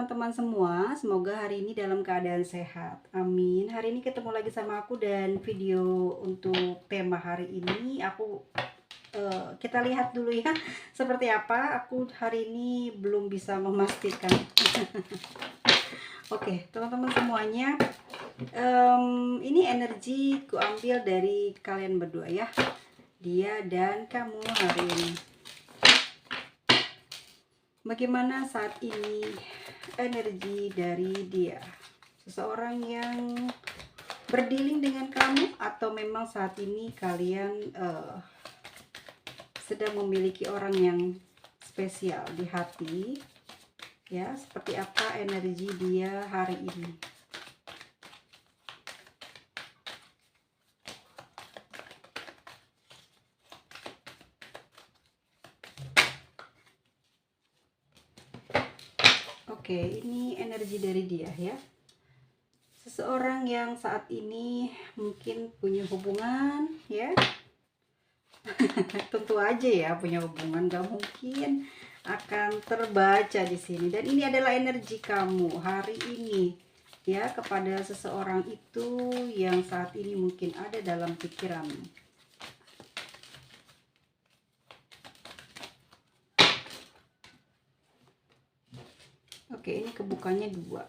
teman-teman semua, semoga hari ini dalam keadaan sehat. Amin. Hari ini ketemu lagi sama aku dan video untuk tema hari ini kita lihat dulu ya seperti apa. Aku hari ini belum bisa memastikan. Oke, teman-teman semuanya, ini energi ku ambil dari kalian berdua ya, dia dan kamu hari ini. Bagaimana saat ini energi dari dia? Seseorang yang berdealing dengan kamu, atau memang saat ini kalian sedang memiliki orang yang spesial di hati? Ya, seperti apa energi dia hari ini? Oke, ini energi dari dia ya. Seseorang yang saat ini mungkin punya hubungan ya. Tentu aja ya, punya hubungan, gak mungkin akan terbaca di sini. Dan ini adalah energi kamu hari ini ya, kepada seseorang itu yang saat ini mungkin ada dalam pikiranmu. Oke, ini kebukanya 2.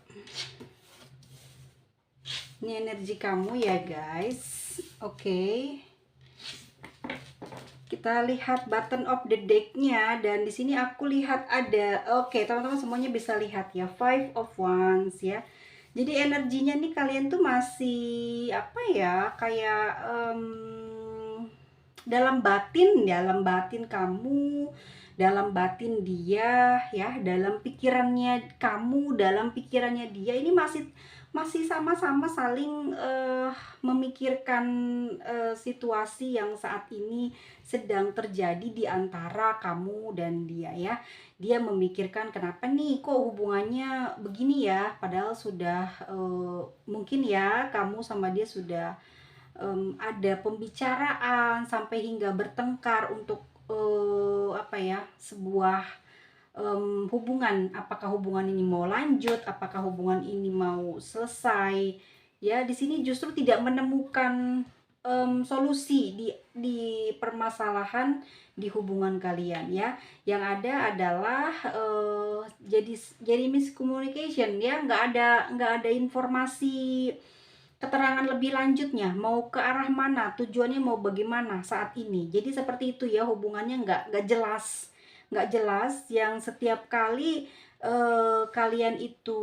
Ini energi kamu ya guys. Oke, kita lihat button of the deck-nya, dan di sini aku lihat ada, oke teman-teman semuanya bisa lihat ya, 5 of Wands ya. Jadi energinya nih kalian tuh masih apa ya, kayak dalam batin kamu, dalam batin dia ya, dalam pikirannya kamu, dalam pikirannya dia, ini masih sama-sama saling memikirkan situasi yang saat ini sedang terjadi di antara kamu dan dia ya. Dia memikirkan kenapa nih kok hubungannya begini ya, padahal sudah mungkin ya kamu sama dia sudah ada pembicaraan sampai hingga bertengkar untuk apa ya, sebuah hubungan. Apakah hubungan ini mau lanjut, apakah hubungan ini mau selesai ya. Di sini justru tidak menemukan solusi di permasalahan di hubungan kalian ya. Yang ada adalah jadi miscommunication ya, nggak ada informasi, keterangan lebih lanjutnya, mau ke arah mana, tujuannya mau bagaimana saat ini. Jadi seperti itu ya, hubungannya nggak jelas, yang setiap kali kalian itu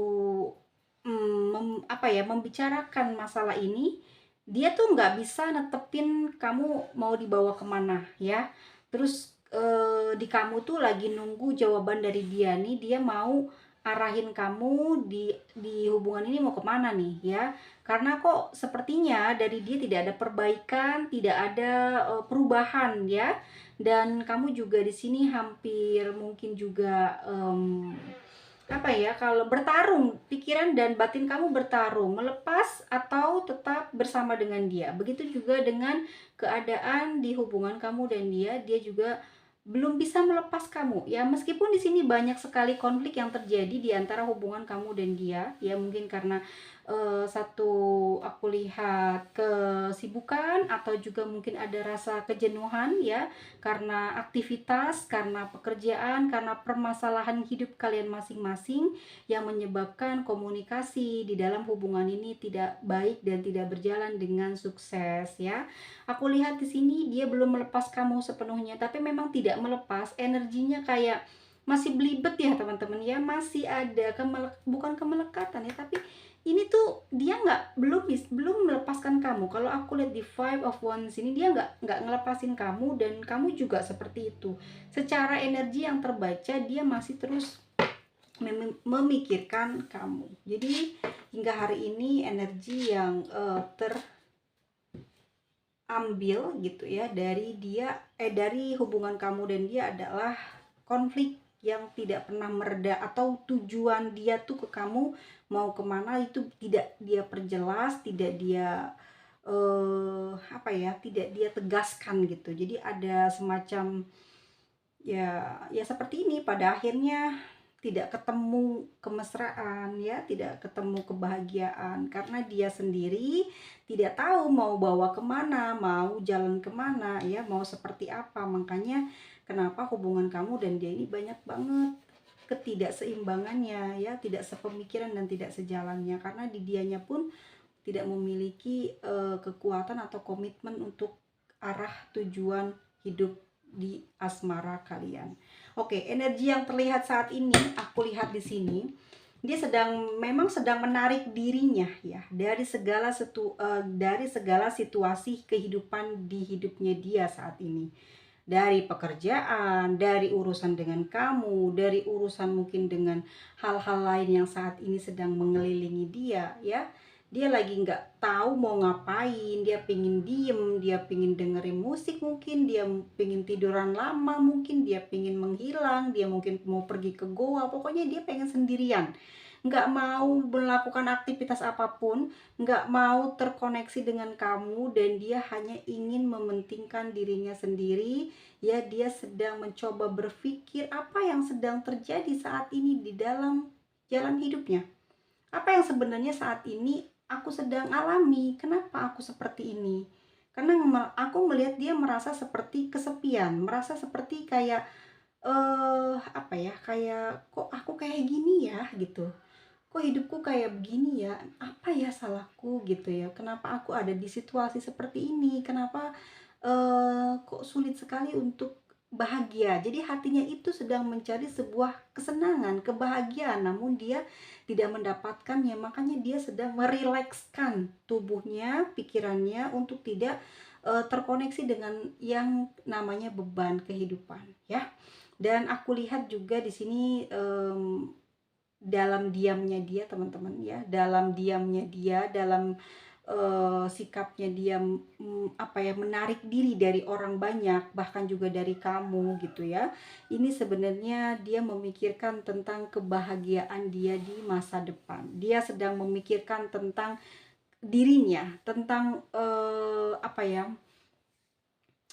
membicarakan masalah ini, dia tuh nggak bisa netepin kamu mau dibawa kemana ya. Terus di kamu tuh lagi nunggu jawaban dari dia nih, dia mau arahin kamu di hubungan ini mau kemana nih ya. Karena kok sepertinya dari dia tidak ada perbaikan, tidak ada perubahan ya. Dan kamu juga di sini hampir mungkin juga apa ya, kalau bertarung, pikiran dan batin kamu bertarung, melepas atau tetap bersama dengan dia. Begitu juga dengan keadaan di hubungan kamu dan dia juga belum bisa melepas kamu ya, meskipun di sini banyak sekali konflik yang terjadi di antara hubungan kamu dan dia ya. Mungkin karena satu, aku lihat kesibukan, atau juga mungkin ada rasa kejenuhan ya, karena aktivitas, karena pekerjaan, karena permasalahan hidup kalian masing-masing, yang menyebabkan komunikasi di dalam hubungan ini tidak baik dan tidak berjalan dengan sukses ya. Aku lihat di sini dia belum melepas kamu sepenuhnya, tapi memang tidak melepas, energinya kayak masih belibet ya teman-teman ya, masih ada bukan kemelekatan ya, tapi ini tuh dia belum melepaskan kamu. Kalau aku lihat di Five of Wands ini, dia nggak ngelepasin kamu, dan kamu juga seperti itu. Secara energi yang terbaca, dia masih terus memikirkan kamu. Jadi hingga hari ini energi yang terambil gitu ya dari dia, dari hubungan kamu dan dia adalah konflik yang tidak pernah mereda, atau tujuan dia tuh ke kamu mau kemana itu tidak dia perjelas, tidak dia tidak dia tegaskan gitu. Jadi ada semacam ya seperti ini, pada akhirnya tidak ketemu kemesraan ya, tidak ketemu kebahagiaan karena dia sendiri tidak tahu mau bawa kemana, mau jalan kemana ya, mau seperti apa. Makanya kenapa hubungan kamu dan dia ini banyak banget ketidakseimbangannya ya, tidak sepemikiran dan tidak sejalannya, karena di dianya pun tidak memiliki kekuatan atau komitmen untuk arah tujuan hidup di asmara kalian. Oke, energi yang terlihat saat ini, aku lihat di sini, dia memang sedang menarik dirinya ya dari segala situasi kehidupan di hidupnya dia saat ini. Dari pekerjaan, dari urusan dengan kamu, dari urusan mungkin dengan hal-hal lain yang saat ini sedang mengelilingi dia ya. Dia lagi nggak tahu mau ngapain, dia pengen diem, dia pengen dengerin musik mungkin, dia pengen tiduran lama mungkin, dia pengen menghilang, dia mungkin mau pergi ke goa, pokoknya dia pengen sendirian, nggak mau melakukan aktivitas apapun, nggak mau terkoneksi dengan kamu, dan dia hanya ingin mementingkan dirinya sendiri ya. Dia sedang mencoba berpikir apa yang sedang terjadi saat ini di dalam jalan hidupnya, apa yang sebenarnya saat ini aku sedang alami, kenapa aku seperti ini. Karena aku melihat dia merasa seperti kesepian, merasa seperti kayak apa ya, kayak kok aku kayak gini ya gitu, kok hidupku kayak begini ya, apa ya salahku gitu ya, kenapa aku ada di situasi seperti ini, kenapa kok sulit sekali untuk bahagia. Jadi hatinya itu sedang mencari sebuah kesenangan, kebahagiaan, namun dia tidak mendapatkannya. Makanya dia sedang merilekskan tubuhnya, pikirannya untuk tidak terkoneksi dengan yang namanya beban kehidupan ya. Dan aku lihat juga di sini dalam diamnya dia teman-teman ya, dalam diamnya dia, dalam sikapnya dia apa ya, menarik diri dari orang banyak, bahkan juga dari kamu gitu ya. Ini sebenarnya dia memikirkan tentang kebahagiaan dia di masa depan. Dia sedang memikirkan tentang dirinya, tentang apa ya,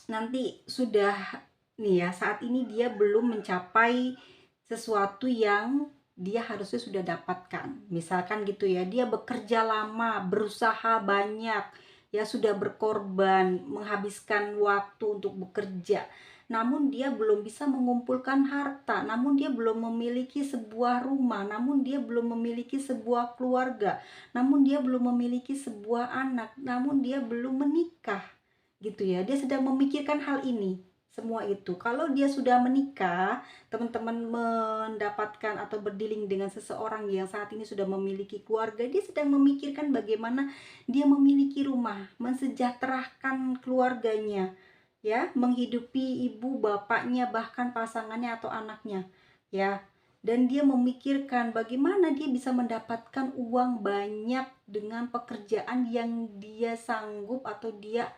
nanti sudah nih ya, saat ini dia belum mencapai sesuatu yang dia harusnya sudah dapatkan. Misalkan gitu ya, dia bekerja lama, berusaha banyak, ya sudah berkorban, menghabiskan waktu untuk bekerja. Namun dia belum bisa mengumpulkan harta, namun dia belum memiliki sebuah rumah, namun dia belum memiliki sebuah keluarga, namun dia belum memiliki sebuah anak, namun dia belum menikah gitu ya. Dia sedang memikirkan hal ini semua itu. Kalau dia sudah menikah, teman-teman mendapatkan atau berdealing dengan seseorang yang saat ini sudah memiliki keluarga, dia sedang memikirkan bagaimana dia memiliki rumah, mensejahterakan keluarganya ya, menghidupi ibu bapaknya, bahkan pasangannya atau anaknya ya. Dan dia memikirkan bagaimana dia bisa mendapatkan uang banyak dengan pekerjaan yang dia sanggup atau dia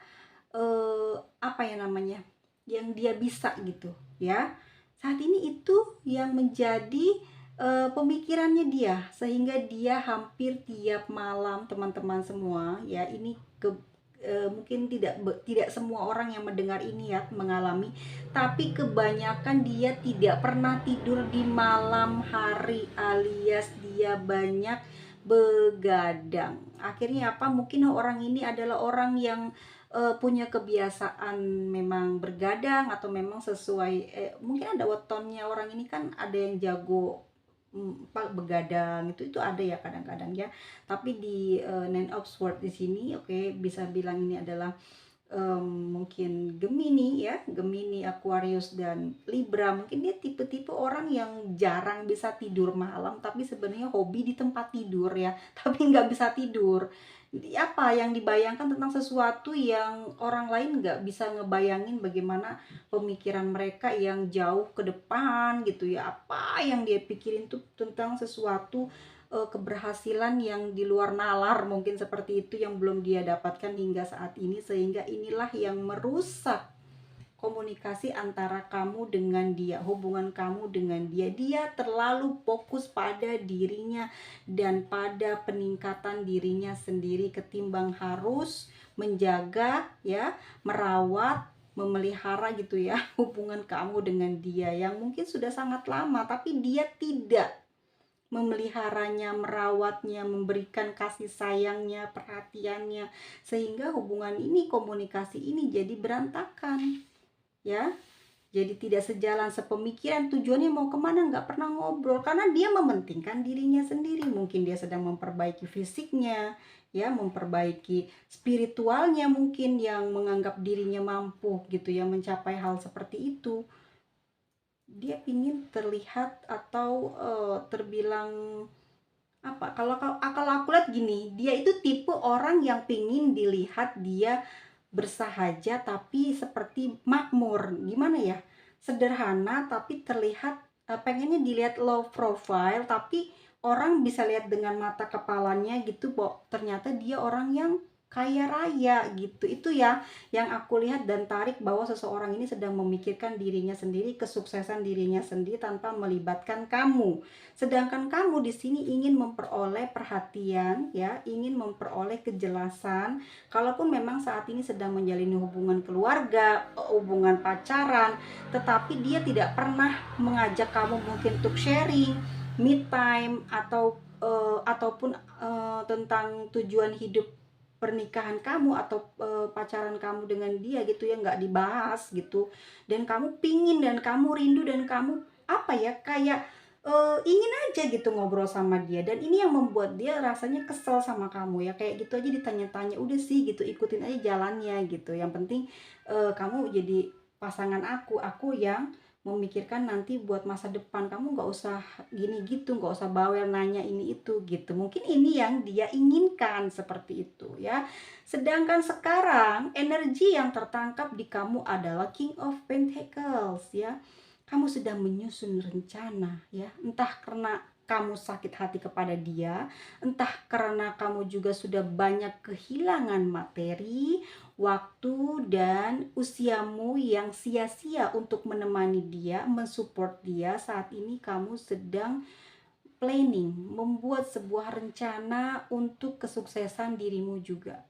apa ya namanya, yang dia bisa gitu ya. Saat ini itu yang menjadi pemikirannya dia, sehingga dia hampir tiap malam, teman-teman semua ya, ini mungkin tidak semua orang yang mendengar ini ya mengalami, tapi kebanyakan dia tidak pernah tidur di malam hari, alias dia banyak begadang. Akhirnya apa, mungkin orang ini adalah orang yang punya kebiasaan memang bergadang, atau memang sesuai mungkin ada wetonnya. Orang ini kan ada yang jago begadang, itu ada ya kadang-kadang ya. Tapi di Nine of Swords di sini, oke, bisa bilang ini adalah mungkin Gemini ya, Gemini, Aquarius dan Libra. Mungkin dia tipe-tipe orang yang jarang bisa tidur malam, tapi sebenarnya hobi di tempat tidur ya, tapi nggak bisa tidur. Apa yang dibayangkan tentang sesuatu yang orang lain nggak bisa ngebayangin, bagaimana pemikiran mereka yang jauh ke depan gitu ya. Apa yang dia pikirin tuh tentang sesuatu keberhasilan yang di luar nalar, mungkin seperti itu, yang belum dia dapatkan hingga saat ini. Sehingga inilah yang merusak komunikasi antara kamu dengan dia, hubungan kamu dengan dia. Dia terlalu fokus pada dirinya dan pada peningkatan dirinya sendiri, ketimbang harus menjaga ya, merawat memelihara gitu ya hubungan kamu dengan dia yang mungkin sudah sangat lama, tapi dia tidak memeliharanya, merawatnya, memberikan kasih sayangnya, perhatiannya, sehingga hubungan ini, komunikasi ini jadi berantakan, ya. Jadi tidak sejalan sepemikiran, tujuannya mau kemana nggak pernah ngobrol, karena dia mementingkan dirinya sendiri. Mungkin dia sedang memperbaiki fisiknya, ya, memperbaiki spiritualnya, mungkin yang menganggap dirinya mampu gitu ya mencapai hal seperti itu. Dia ingin terlihat atau terbilang apa, kalau aku lihat gini, dia itu tipe orang yang pingin dilihat dia bersahaja tapi seperti makmur, gimana ya, sederhana tapi terlihat pengennya dilihat low profile, tapi orang bisa lihat dengan mata kepalanya gitu, kok ternyata dia orang yang kaya raya gitu. Itu ya yang aku lihat dan tarik, bahwa seseorang ini sedang memikirkan dirinya sendiri, kesuksesan dirinya sendiri tanpa melibatkan kamu. Sedangkan kamu di sini ingin memperoleh perhatian, ya, ingin memperoleh kejelasan. Kalaupun memang saat ini sedang menjalin hubungan keluarga, hubungan pacaran, tetapi dia tidak pernah mengajak kamu mungkin untuk sharing, me time, atau ataupun tentang tujuan hidup pernikahan kamu atau pacaran kamu dengan dia gitu ya, nggak dibahas gitu. Dan kamu pingin dan kamu rindu dan kamu apa ya, kayak ingin aja gitu ngobrol sama dia, dan ini yang membuat dia rasanya kesel sama kamu ya, kayak gitu aja ditanya-tanya, udah sih gitu, ikutin aja jalannya gitu, yang penting kamu jadi pasangan aku yang memikirkan nanti buat masa depan, kamu nggak usah gini gitu, nggak usah bawel nanya ini itu gitu. Mungkin ini yang dia inginkan seperti itu ya. Sedangkan sekarang energi yang tertangkap di kamu adalah King of Pentacles ya. Kamu sedang menyusun rencana ya, entah karena kamu sakit hati kepada dia, entah karena kamu juga sudah banyak kehilangan materi, waktu, dan usiamu yang sia-sia untuk menemani dia, mensupport dia. Saat ini kamu sedang planning, membuat sebuah rencana untuk kesuksesan dirimu juga.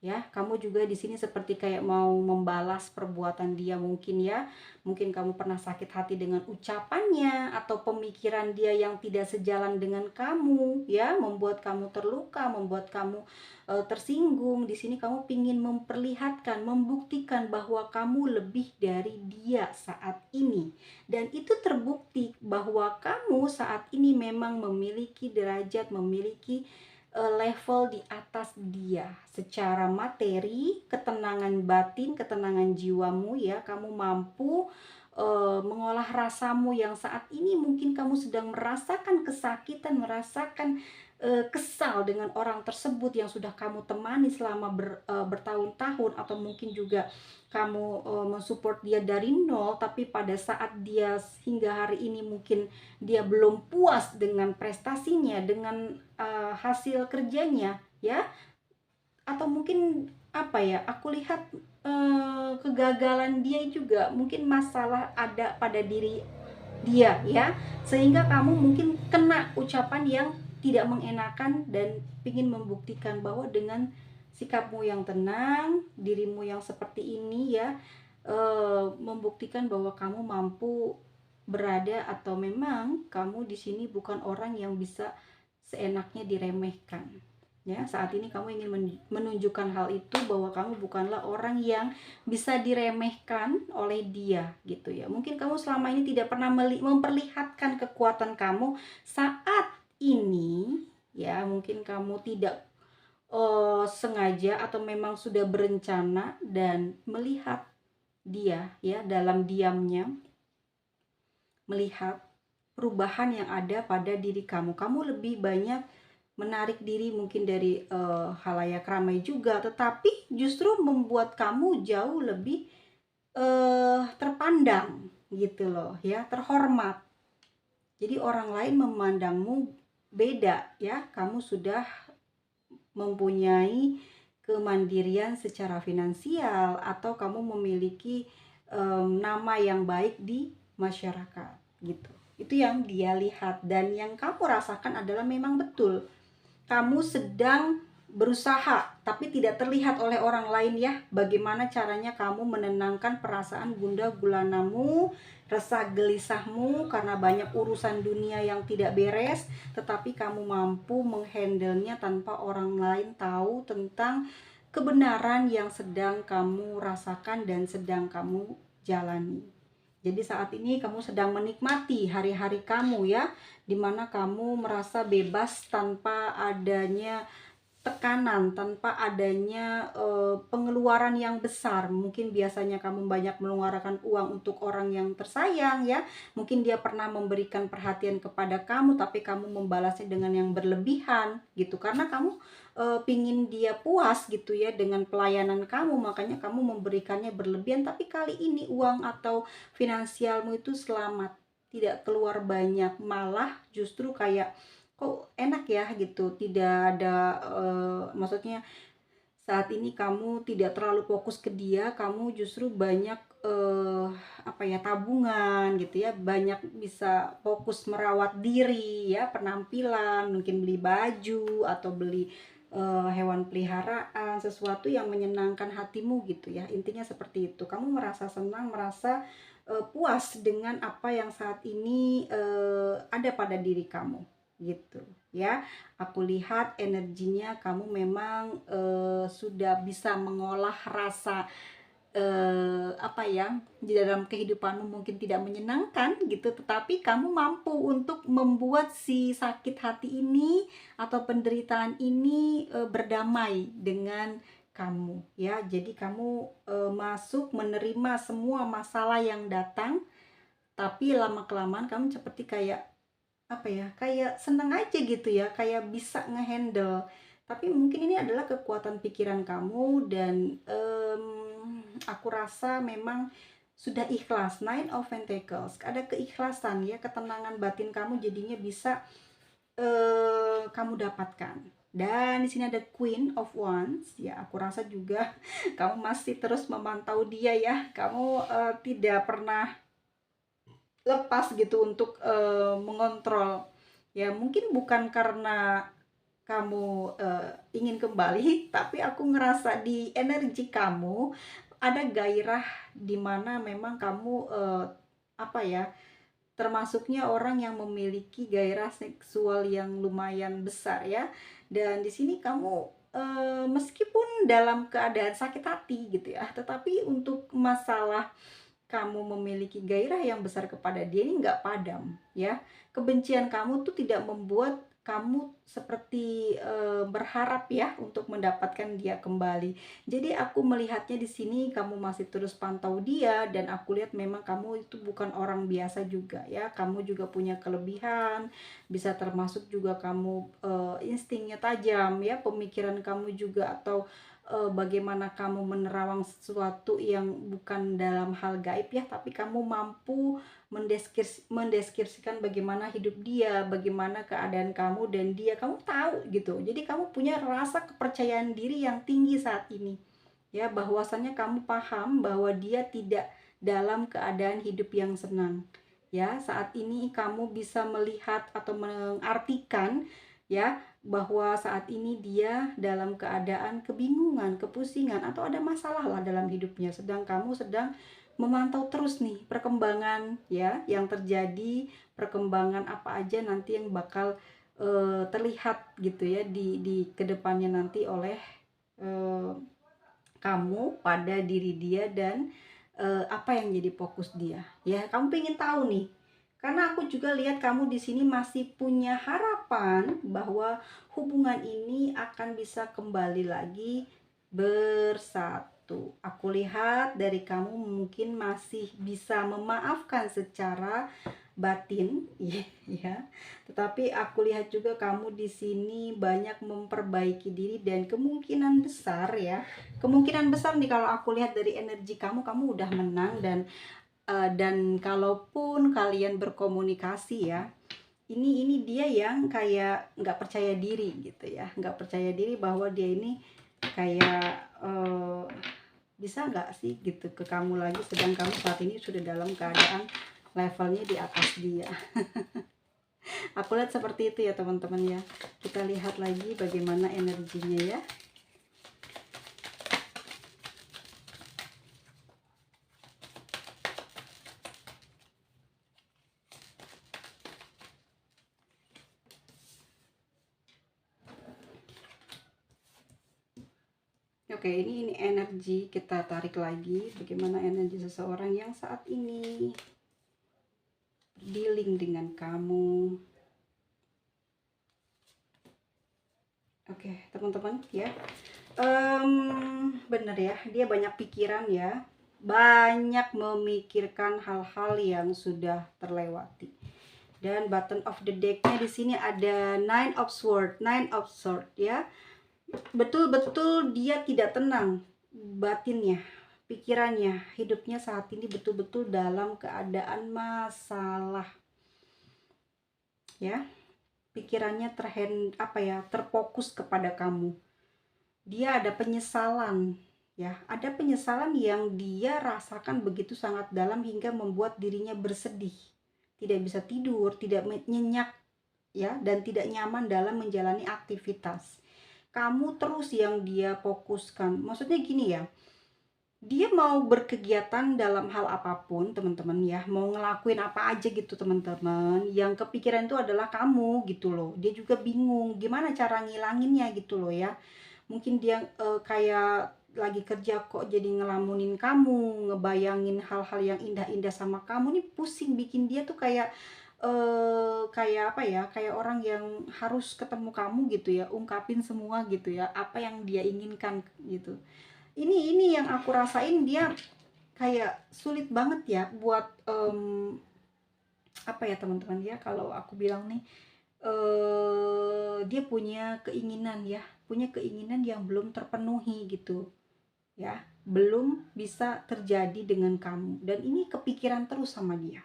Ya, kamu juga di sini seperti kayak mau membalas perbuatan dia mungkin ya. Mungkin kamu pernah sakit hati dengan ucapannya atau pemikiran dia yang tidak sejalan dengan kamu ya, membuat kamu terluka, membuat kamu tersinggung. Di sini kamu ingin memperlihatkan, membuktikan bahwa kamu lebih dari dia saat ini. Dan itu terbukti bahwa kamu saat ini memang memiliki derajat, memiliki level di atas dia secara materi, ketenangan batin, ketenangan jiwamu ya. Kamu mampu mengolah rasamu yang saat ini mungkin kamu sedang merasakan kesakitan, merasakan kesal dengan orang tersebut yang sudah kamu temani selama bertahun-tahun, atau mungkin juga kamu mensupport dia dari nol, tapi pada saat dia hingga hari ini mungkin dia belum puas dengan prestasinya, dengan hasil kerjanya ya, atau mungkin apa ya, aku lihat kegagalan dia juga, mungkin masalah ada pada diri dia ya, sehingga kamu mungkin kena ucapan yang tidak mengenakan dan ingin membuktikan bahwa dengan sikapmu yang tenang, dirimu yang seperti ini ya, membuktikan bahwa kamu mampu berada, atau memang kamu di sini bukan orang yang bisa seenaknya diremehkan. Ya, saat ini kamu ingin menunjukkan hal itu, bahwa kamu bukanlah orang yang bisa diremehkan oleh dia gitu ya. Mungkin kamu selama ini tidak pernah memperlihatkan kekuatan kamu saat ini ya. Mungkin kamu tidak sengaja atau memang sudah berencana dan melihat dia ya dalam diamnya, melihat perubahan yang ada pada diri kamu. Kamu lebih banyak menarik diri mungkin dari halayak ramai juga, tetapi justru membuat kamu jauh lebih terpandang gitu loh ya, terhormat. Jadi orang lain memandangmu beda ya. Kamu sudah mempunyai kemandirian secara finansial, atau kamu memiliki nama yang baik di masyarakat gitu. Itu yang dia lihat, dan yang kamu rasakan adalah memang betul kamu sedang berusaha tapi tidak terlihat oleh orang lain ya. Bagaimana caranya kamu menenangkan perasaan gundah gulanamu, resah gelisahmu karena banyak urusan dunia yang tidak beres, tetapi kamu mampu menghandlenya tanpa orang lain tahu tentang kebenaran yang sedang kamu rasakan dan sedang kamu jalani. Jadi saat ini kamu sedang menikmati hari-hari kamu ya, dimana kamu merasa bebas tanpa adanya tekanan, tanpa adanya pengeluaran yang besar. Mungkin biasanya kamu banyak mengeluarkan uang untuk orang yang tersayang ya. Mungkin dia pernah memberikan perhatian kepada kamu, tapi kamu membalasnya dengan yang berlebihan gitu. Karena kamu pingin dia puas gitu ya dengan pelayanan kamu, makanya kamu memberikannya berlebihan. Tapi kali ini uang atau finansialmu itu selamat, tidak keluar banyak, malah justru kayak kok enak ya gitu, tidak ada maksudnya saat ini kamu tidak terlalu fokus ke dia, kamu justru banyak apa ya, tabungan gitu ya, banyak bisa fokus merawat diri ya, penampilan, mungkin beli baju atau beli hewan peliharaan, sesuatu yang menyenangkan hatimu gitu ya. Intinya seperti itu, kamu merasa senang, merasa puas dengan apa yang saat ini ada pada diri kamu gitu ya. Aku lihat energinya kamu memang sudah bisa mengolah rasa apa ya, di dalam kehidupanmu mungkin tidak menyenangkan gitu, tetapi kamu mampu untuk membuat si sakit hati ini atau penderitaan ini berdamai dengan kamu ya. Jadi kamu masuk menerima semua masalah yang datang, tapi lama kelamaan kamu seperti kayak apa ya, kayak seneng aja gitu ya, kayak bisa ngehandle. Tapi mungkin ini adalah kekuatan pikiran kamu dan aku rasa memang sudah ikhlas. Nine of Pentacles, ada keikhlasan ya, ketenangan batin kamu jadinya bisa kamu dapatkan. Dan di sini ada Queen of Wands ya, aku rasa juga kamu masih terus memantau dia ya. Kamu tidak pernah lepas gitu untuk mengontrol ya. Mungkin bukan karena kamu ingin kembali, tapi aku ngerasa di energi kamu ada gairah dimana memang kamu apa ya, termasuknya orang yang memiliki gairah seksual yang lumayan besar ya. Dan di sini kamu meskipun dalam keadaan sakit hati gitu ya, tetapi untuk masalah kamu memiliki gairah yang besar kepada dia ini nggak padam ya. Kebencian kamu tuh tidak membuat kamu seperti berharap ya untuk mendapatkan dia kembali. Jadi aku melihatnya di sini kamu masih terus pantau dia, dan aku lihat memang kamu itu bukan orang biasa juga ya. Kamu juga punya kelebihan, bisa termasuk juga kamu instingnya tajam ya, pemikiran kamu juga, atau bagaimana kamu menerawang sesuatu yang bukan dalam hal gaib ya, tapi kamu mampu mendeskripsikan bagaimana hidup dia, bagaimana keadaan kamu dan dia, kamu tahu gitu. Jadi kamu punya rasa kepercayaan diri yang tinggi saat ini ya, bahwasannya kamu paham bahwa dia tidak dalam keadaan hidup yang senang ya. Saat ini kamu bisa melihat atau mengartikan ya, bahwa saat ini dia dalam keadaan kebingungan, kepusingan, atau ada masalah lah dalam hidupnya. Sedang kamu sedang memantau terus nih perkembangan ya yang terjadi, perkembangan apa aja nanti yang bakal terlihat gitu ya di kedepannya nanti oleh kamu pada diri dia, dan apa yang jadi fokus dia ya. Kamu pengen tahu nih, karena aku juga lihat kamu di sini masih punya harapan bahwa hubungan ini akan bisa kembali lagi bersatu. Aku lihat dari kamu mungkin masih bisa memaafkan secara batin ya. Tetapi aku lihat juga kamu di sini banyak memperbaiki diri, dan kemungkinan besar ya, kemungkinan besar nih kalau aku lihat dari energi kamu, kamu udah menang. Dan kalaupun kalian berkomunikasi ya, ini dia yang kayak nggak percaya diri gitu ya, nggak percaya diri bahwa dia ini kayak bisa nggak sih gitu ke kamu lagi, sedang kamu saat ini sudah dalam keadaan levelnya di atas dia. Aku lihat seperti itu ya teman-teman ya. Kita lihat lagi bagaimana energinya ya. Oke, ini energi, kita tarik lagi bagaimana energi seseorang yang saat ini dealing dengan kamu. Oke, teman-teman ya. Bener ya, dia banyak pikiran ya. Banyak memikirkan hal-hal yang sudah terlewati. Dan bottom of the deck-nya di sini ada Nine of Swords ya. Betul-betul dia tidak tenang batinnya, pikirannya, hidupnya saat ini betul-betul dalam keadaan masalah ya. Pikirannya terfokus kepada kamu. Dia ada penyesalan ya, ada penyesalan yang dia rasakan begitu sangat dalam hingga membuat dirinya bersedih, tidak bisa tidur, tidak nyenyak ya, dan tidak nyaman dalam menjalani aktivitas. Kamu terus yang dia fokuskan. Maksudnya gini ya, dia mau berkegiatan dalam hal apapun teman-teman ya, mau ngelakuin apa aja gitu teman-teman, yang kepikiran itu adalah kamu gitu loh. Dia juga bingung gimana cara ngilanginnya gitu loh ya. Mungkin dia kayak lagi kerja kok jadi ngelamunin kamu, ngebayangin hal-hal yang indah-indah sama kamu, nih pusing bikin dia tuh kayak kayak apa ya, kayak orang yang harus ketemu kamu gitu ya, ungkapin semua gitu ya, apa yang dia inginkan gitu. Ini yang aku rasain, dia kayak sulit banget ya buat apa ya teman-teman ya, kalau aku bilang nih dia punya keinginan ya, punya keinginan yang belum terpenuhi gitu ya, belum bisa terjadi dengan kamu, dan ini kepikiran terus sama dia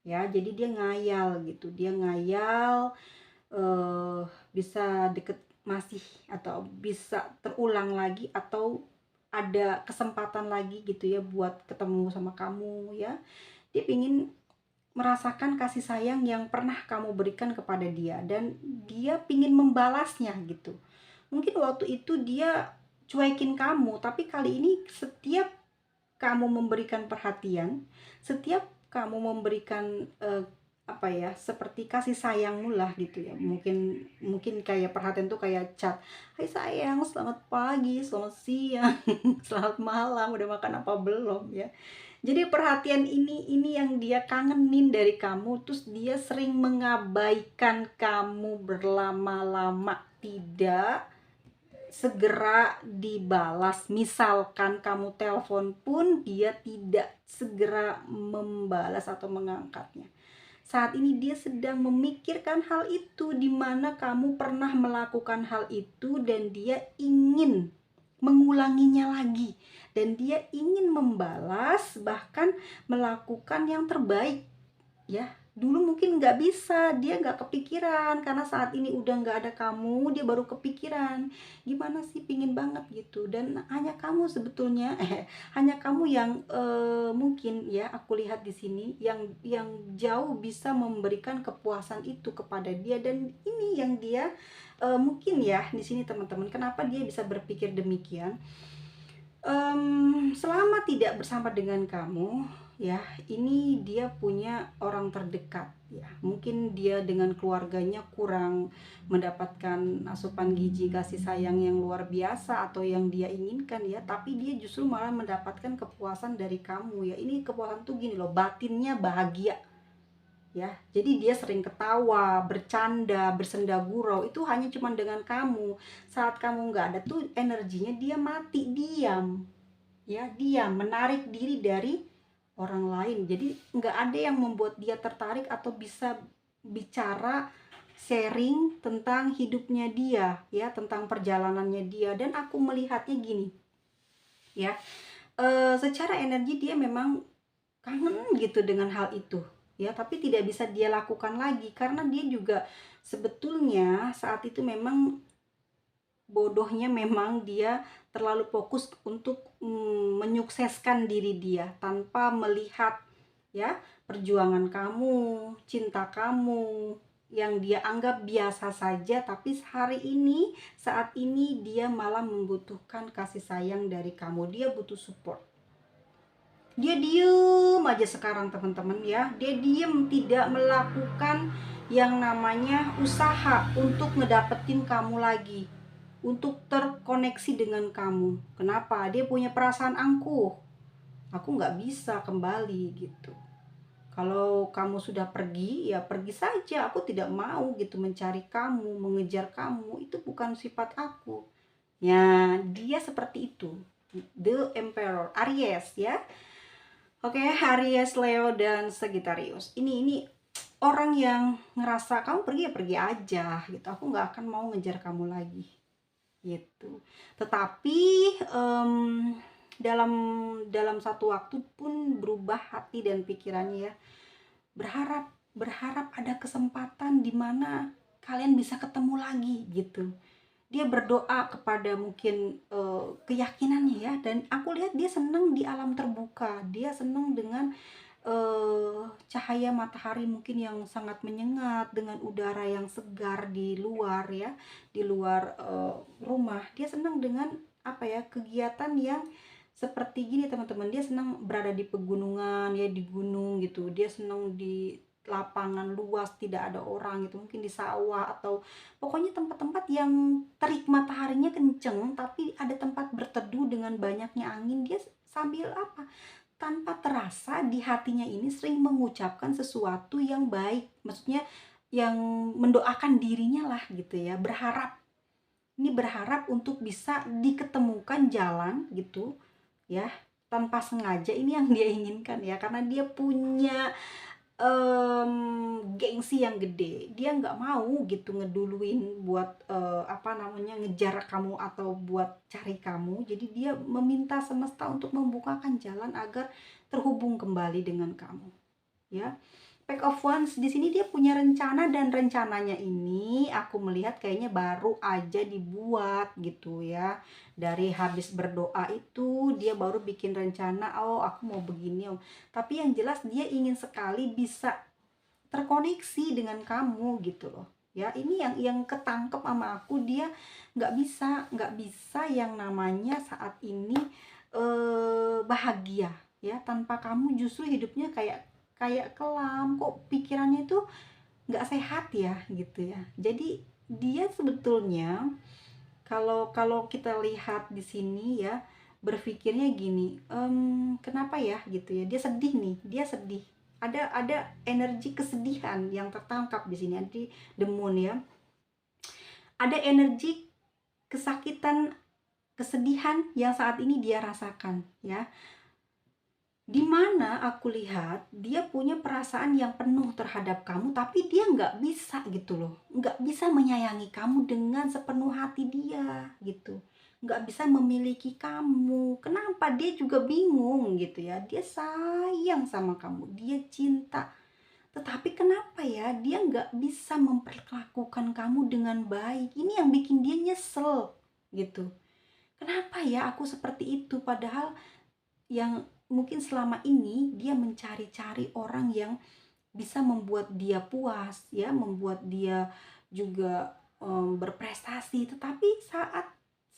ya. Jadi dia ngayal gitu, dia ngayal bisa deket masih, atau bisa terulang lagi, atau ada kesempatan lagi gitu ya buat ketemu sama kamu ya. Dia pingin merasakan kasih sayang yang pernah kamu berikan kepada dia, dan dia pingin membalasnya gitu. Mungkin waktu itu dia cuekin kamu, tapi kali ini setiap kamu memberikan perhatian, setiap kamu memberikan apa ya, seperti kasih sayangmu lah gitu ya. Mungkin mungkin kayak perhatian tuh kayak chat, hai sayang, selamat pagi, selamat siang, selamat malam, udah makan apa belum ya. Jadi perhatian ini yang dia kangenin dari kamu, terus dia sering mengabaikan kamu berlama-lama, tidak segera dibalas. Misalkan kamu telepon pun dia tidak segera membalas atau mengangkatnya. Saat ini dia sedang memikirkan hal itu, di mana kamu pernah melakukan hal itu dan dia ingin mengulanginya lagi, dan dia ingin membalas, bahkan melakukan yang terbaik ya. Dulu mungkin nggak bisa, dia nggak kepikiran, karena saat ini udah nggak ada kamu, dia baru kepikiran gimana sih, pingin banget gitu. Dan hanya kamu sebetulnya hanya kamu yang mungkin ya, aku lihat di sini yang jauh bisa memberikan kepuasan itu kepada dia. Dan ini yang dia mungkin ya di sini teman-teman, kenapa dia bisa berpikir demikian. Selama tidak bersama dengan kamu ya, ini dia punya orang terdekat ya, mungkin dia dengan keluarganya kurang mendapatkan asupan gizi kasih sayang yang luar biasa atau yang dia inginkan ya, tapi dia justru malah mendapatkan kepuasan dari kamu ya. Ini kepuasan tuh gini loh, batinnya bahagia ya. Jadi dia sering ketawa, bercanda, bersenda gurau itu hanya cuman dengan kamu. Saat kamu nggak ada tuh energinya dia mati, diam ya, diam, menarik diri dari orang lain. Jadi nggak ada yang membuat dia tertarik atau bisa bicara, sharing tentang hidupnya dia ya, tentang perjalanannya dia. Dan aku melihatnya gini ya, secara energi dia memang kangen gitu dengan hal itu ya, tapi tidak bisa dia lakukan lagi karena dia juga sebetulnya saat itu memang bodohnya, memang dia terlalu fokus untuk menyukseskan diri dia tanpa melihat ya perjuangan kamu, cinta kamu yang dia anggap biasa saja, tapi hari ini, saat ini dia malah membutuhkan kasih sayang dari kamu. Dia butuh support. Dia diem aja sekarang teman-teman ya. Dia diem, tidak melakukan yang namanya usaha untuk ngedapetin kamu lagi, untuk terkoneksi dengan kamu. Kenapa? Dia punya perasaan angkuh. Aku nggak bisa kembali gitu. Kalau kamu sudah pergi, ya pergi saja. Aku tidak mau gitu mencari kamu, mengejar kamu. Itu bukan sifat aku. Ya, dia seperti itu. The Emperor Aries ya. Oke, Aries, Leo, dan Sagittarius. Ini orang yang ngerasa kamu pergi ya pergi aja gitu. Aku nggak akan mau ngejar kamu lagi gitu. Tetapi dalam dalam satu waktu pun berubah hati dan pikirannya ya. Berharap ada kesempatan di mana kalian bisa ketemu lagi gitu. Dia berdoa kepada mungkin keyakinannya ya, dan aku lihat dia senang di alam terbuka. Dia senang dengan cahaya matahari mungkin yang sangat menyengat, dengan udara yang segar di luar ya, di luar rumah. Dia senang dengan apa ya, kegiatan yang seperti gini teman-teman. Dia senang berada di pegunungan ya, di gunung gitu. Dia senang di lapangan luas, tidak ada orang gitu, mungkin di sawah, atau pokoknya tempat-tempat yang terik mataharinya kenceng tapi ada tempat berteduh dengan banyaknya angin. Dia sambil apa, tanpa terasa di hatinya ini sering mengucapkan sesuatu yang baik, maksudnya yang mendoakan dirinya lah gitu ya, berharap untuk bisa diketemukan jalan gitu ya, tanpa sengaja. Ini yang dia inginkan ya, karena dia punya gengsi yang gede. Dia nggak mau gitu ngeduluin buat apa namanya, ngejar kamu atau buat cari kamu. Jadi dia meminta semesta untuk membukakan jalan agar terhubung kembali dengan kamu ya. Pack of Wands di sini dia punya rencana, dan rencananya ini aku melihat kayaknya baru aja dibuat gitu ya. Dari habis berdoa itu dia baru bikin rencana, oh aku mau begini om. Tapi yang jelas dia ingin sekali bisa terkoneksi dengan kamu gitu loh. Ya, ini yang ketangkep sama aku. Dia nggak bisa yang namanya saat ini bahagia ya tanpa kamu. Justru hidupnya kayak kayak kelam, kok pikirannya tuh nggak sehat ya gitu ya. Jadi dia sebetulnya, kalau kalau kita lihat di sini ya, berpikirnya gini, kenapa ya gitu ya, dia sedih nih, dia sedih, ada energi kesedihan yang tertangkap di sini di the moon ya. Ada energi kesakitan, kesedihan yang saat ini dia rasakan ya, dimana aku lihat dia punya perasaan yang penuh terhadap kamu, tapi dia nggak bisa gitu loh, nggak bisa menyayangi kamu dengan sepenuh hati dia gitu, nggak bisa memiliki kamu. Kenapa? Dia juga bingung gitu ya. Dia sayang sama kamu, dia cinta, tetapi kenapa ya dia nggak bisa memperlakukan kamu dengan baik. Ini yang bikin dia nyesel gitu. Kenapa ya aku seperti itu, padahal yang mungkin selama ini dia mencari-cari orang yang bisa membuat dia puas ya, membuat dia juga berprestasi. Tetapi saat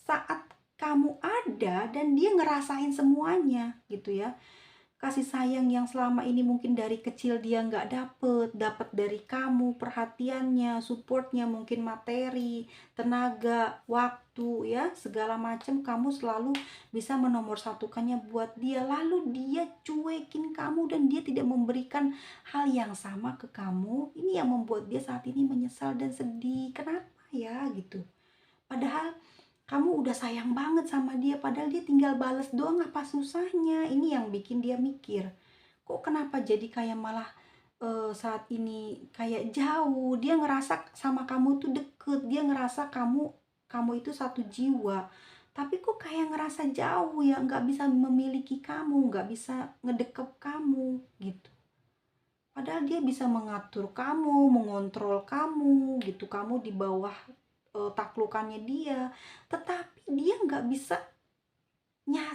saat kamu ada dan dia ngerasain semuanya gitu ya, kasih sayang yang selama ini mungkin dari kecil dia nggak dapat dari kamu, perhatiannya, supportnya, mungkin materi, tenaga, waktu ya, segala macam kamu selalu bisa menomorsatukannya buat dia, lalu dia cuekin kamu dan dia tidak memberikan hal yang sama ke kamu. Ini yang membuat dia saat ini menyesal dan sedih. Kenapa ya gitu, padahal kamu udah sayang banget sama dia, padahal dia tinggal bales doang, apa susahnya. Ini yang bikin dia mikir, kok kenapa jadi kayak malah saat ini kayak jauh. Dia ngerasa sama kamu tuh deket, dia ngerasa kamu itu satu jiwa, tapi kok kayak ngerasa jauh ya, nggak bisa memiliki kamu, nggak bisa ngedekep kamu gitu. Padahal dia bisa mengatur kamu, mengontrol kamu gitu, kamu di bawah taklukannya dia, tetapi dia nggak bisa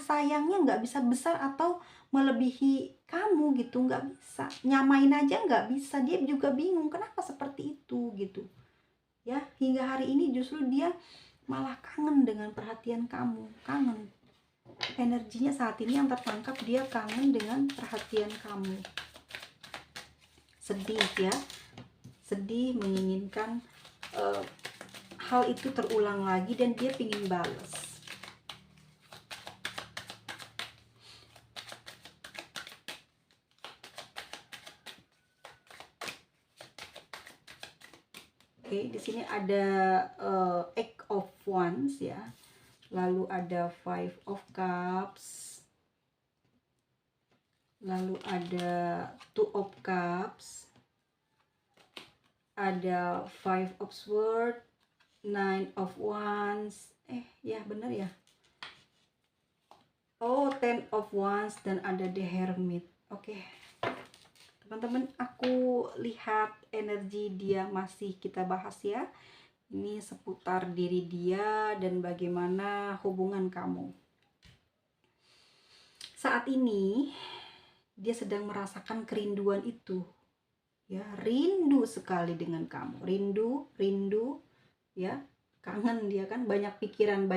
sayangnya nggak bisa besar atau melebihi kamu gitu, nggak bisa. Nyamain aja nggak bisa, dia juga bingung kenapa seperti itu gitu. Ya, hingga hari ini justru dia malah kangen dengan perhatian kamu, kangen. Energinya saat ini yang tertangkap, dia kangen dengan perhatian kamu. Sedih ya, sedih, menginginkan hal itu terulang lagi dan dia ingin balas. Oke, di sini ada Eight of Wands ya. Lalu ada Five of Cups. Lalu ada Two of Cups. Ada Five of Swords, Nine of Wands. Ya benar ya. Oh, Ten of Wands dan ada The Hermit. Oke. Teman-teman, aku lihat energi dia masih kita bahas ya. Ini seputar diri dia dan bagaimana hubungan kamu. Saat ini dia sedang merasakan kerinduan itu. Ya, rindu sekali dengan kamu. Rindu ya. Kangen dia kan, banyak pikiran.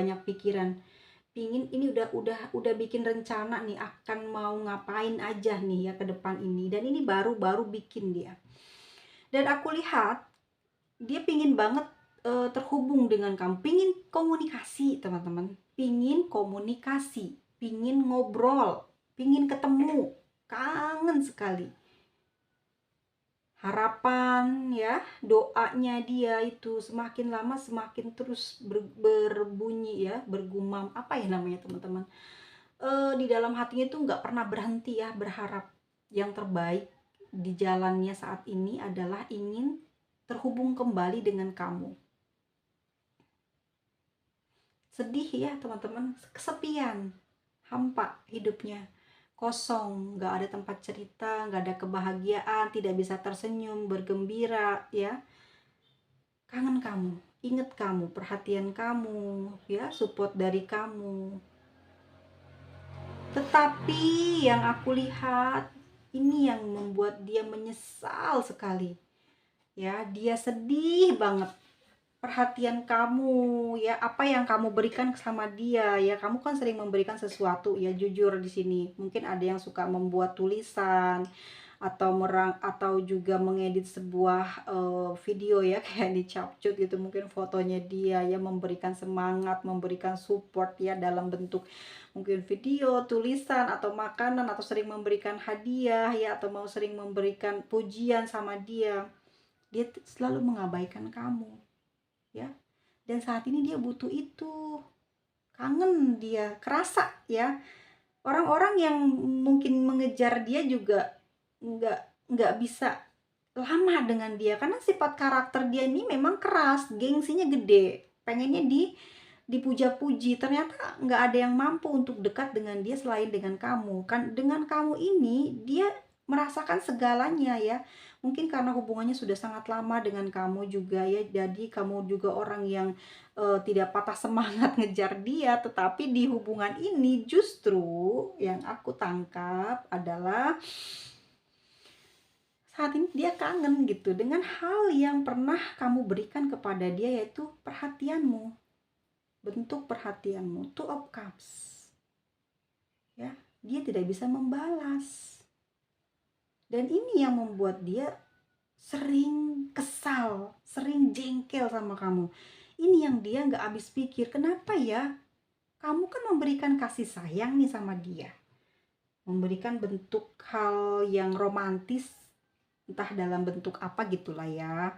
Pingin ini udah bikin rencana nih akan mau ngapain aja nih ya ke depan ini, dan ini baru bikin dia. Dan aku lihat dia pingin banget terhubung dengan kamu, pingin komunikasi teman-teman, pingin komunikasi, pingin ngobrol, pingin ketemu, kangen sekali. Harapan ya, doanya dia itu semakin lama semakin terus berbunyi ya, bergumam, apa ya namanya teman-teman, di dalam hatinya itu nggak pernah berhenti ya berharap. Yang terbaik di jalannya saat ini adalah ingin terhubung kembali dengan kamu. Sedih ya teman-teman, kesepian, hampa hidupnya, kosong, nggak ada tempat cerita, nggak ada kebahagiaan, tidak bisa tersenyum, bergembira ya. Kangen kamu, inget kamu, perhatian kamu ya, support dari kamu. Tetapi yang aku lihat ini yang membuat dia menyesal sekali ya, dia sedih banget. Perhatian kamu ya, apa yang kamu berikan sama dia ya, kamu kan sering memberikan sesuatu ya, jujur di sini. Mungkin ada yang suka membuat tulisan atau juga mengedit sebuah video ya, kayak di capcut gitu, mungkin fotonya dia ya, memberikan semangat, memberikan support ya dalam bentuk mungkin video, tulisan atau makanan, atau sering memberikan hadiah ya, atau mau sering memberikan pujian sama dia. Dia selalu mengabaikan kamu ya, dan saat ini dia butuh itu, kangen dia, kerasa ya. Orang-orang yang mungkin mengejar dia juga nggak bisa lama dengan dia, karena sifat karakter dia ini memang keras, gengsinya gede, pengennya dipuja-puji. Ternyata nggak ada yang mampu untuk dekat dengan dia selain dengan kamu kan. Dengan kamu ini dia merasakan segalanya ya, mungkin karena hubungannya sudah sangat lama dengan kamu juga ya, jadi kamu juga orang yang tidak patah semangat ngejar dia. Tetapi di hubungan ini justru yang aku tangkap adalah saat ini dia kangen gitu dengan hal yang pernah kamu berikan kepada dia, yaitu perhatianmu, bentuk perhatianmu. Two of Cups ya, dia tidak bisa membalas, dan ini yang membuat dia sering kesal, sering jengkel sama kamu. Ini yang dia nggak habis pikir, kenapa ya, kamu kan memberikan kasih sayang nih sama dia, memberikan bentuk hal yang romantis, entah dalam bentuk apa gitulah ya,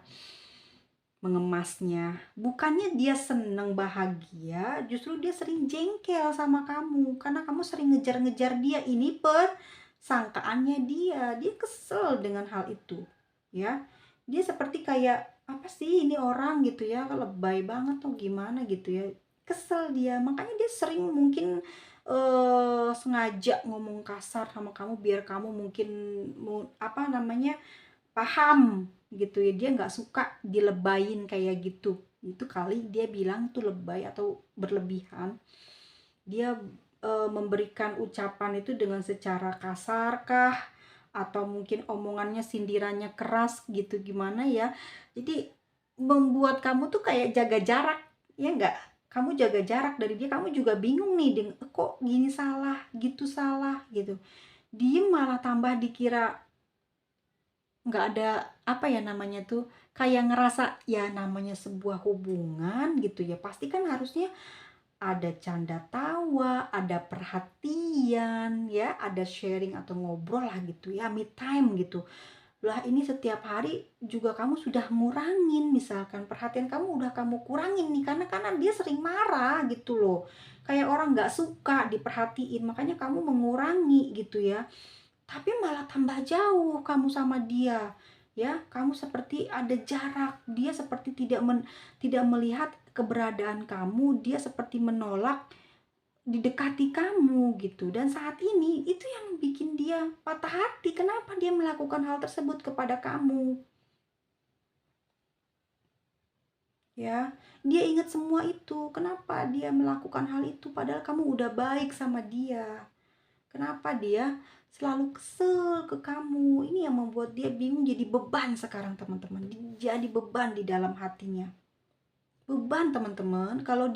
mengemasnya. Bukannya dia seneng bahagia, justru dia sering jengkel sama kamu karena kamu sering ngejar-ngejar dia. Ini persangkaannya dia kesel dengan hal itu ya. Dia seperti kayak, apa sih ini orang gitu ya, lebay banget tuh gimana gitu ya, kesel dia. Makanya dia sering mungkin sengaja ngomong kasar sama kamu biar kamu mungkin apa namanya, paham gitu ya. Dia nggak suka dilebayin kayak gitu. Itu kali dia bilang tuh lebay atau berlebihan. Dia memberikan ucapan itu dengan secara kasar kah, atau mungkin omongannya sindirannya keras gitu, gimana ya. Jadi membuat kamu tuh kayak jaga jarak, ya enggak? Kamu jaga jarak dari dia, kamu juga bingung nih, kok gini salah, gitu salah gitu. Diem malah tambah dikira nggak ada, apa ya namanya tuh, kayak ngerasa ya namanya sebuah hubungan gitu ya, pasti kan harusnya ada canda tawa, ada perhatian ya, ada sharing atau ngobrol lah gitu ya, me time gitu. Lah ini setiap hari juga kamu sudah ngurangin, misalkan perhatian kamu udah kamu kurangin nih, karena dia sering marah gitu loh, kayak orang nggak suka diperhatiin, makanya kamu mengurangi gitu ya. Tapi malah tambah jauh kamu sama dia, ya. Kamu seperti ada jarak, dia seperti tidak melihat keberadaan kamu, dia seperti menolak didekati kamu gitu. Dan saat ini itu yang bikin dia patah hati, kenapa dia melakukan hal tersebut kepada kamu, ya. Dia ingat semua itu, kenapa dia melakukan hal itu padahal kamu udah baik sama dia. Kenapa dia selalu kesel ke kamu? Ini yang membuat dia bingung, jadi beban sekarang teman-teman. Jadi beban di dalam hatinya. Beban teman-teman. Kalau